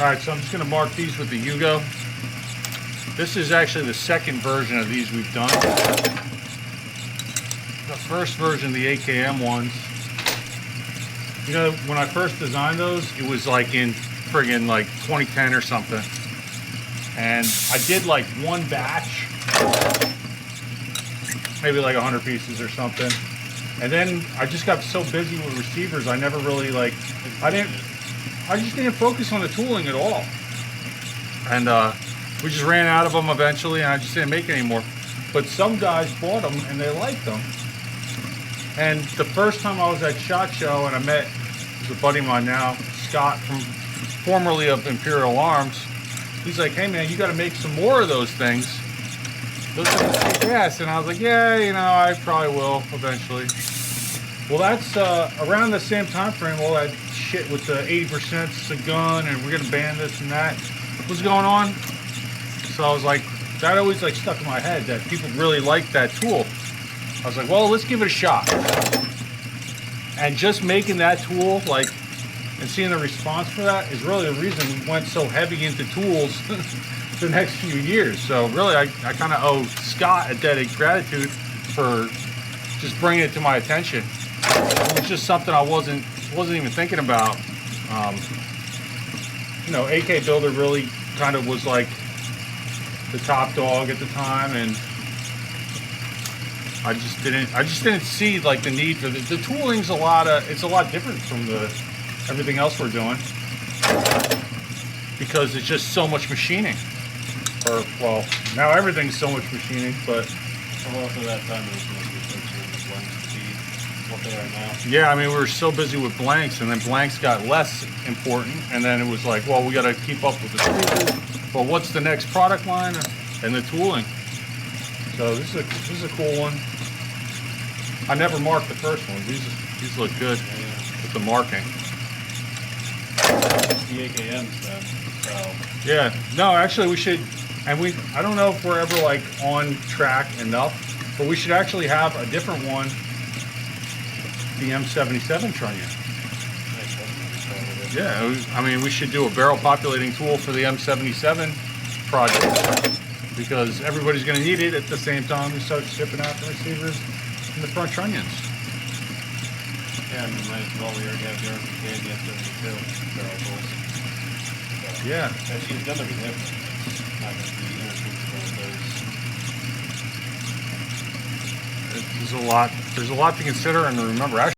Alright, so I'm just going to mark these with the Yugo. This is actually the second version of these we've done. The first version, the AKM ones. You know, when I first designed those, it was like in friggin' like 2010 or something. And I did like one batch, maybe like 100 pieces or something. And then I just got so busy with receivers, I never really like, I just didn't focus on the tooling at all. And we just ran out of them eventually, and I just didn't make any more. But some guys bought them and they liked them. And the first time I was at SHOT Show and I met, there's a buddy of mine now, Scott, formerly of Imperial Arms. He's like, hey man, you got to make some more of those things. Those things kick ass. And I was like, yeah, you know, I probably will eventually. Well, that's around the same time frame, all that shit with the 80% is a gun and we're gonna ban this and that was going on. So I was like, that always like stuck in my head that people really like that tool. I was like, well, let's give it a shot. And just making that tool, like, and seeing the response for that is really the reason we went so heavy into tools the next few years. So really, I kind of owe Scott a debt of gratitude for just bringing it to my attention. It was just something I wasn't even thinking about. You know, AK Builder really kind of was like the top dog at the time, and I just didn't see like the need for the tooling's it's a lot different from everything else we're doing, because it's just so much machining. Or, well, now everything's so much machining, but well, for that time it was mostly focusing on the blanks to be what they are now. Yeah, I mean, we were so busy with blanks, and then blanks got less important, and then it was like, well, we got to keep up with the tools. Well, what's the next product line and the tooling? So this is a cool one. I never marked the first one. These look good with the marking. The AKMs then. So yeah, no, actually we should, and I don't know if we're ever like on track enough, but we should actually have a different one, the M77 trunnion. Yeah, I mean, we should do a barrel populating tool for the M77 project, because everybody's going to need it at the same time we start shipping out the receivers and the front trunnions. yeah, I mean, might as well. We already have the M72 barrel tools. So, Yeah. it's gonna be different. It's not gonna be interchangeable with those. There's a lot to consider and to remember. Actually,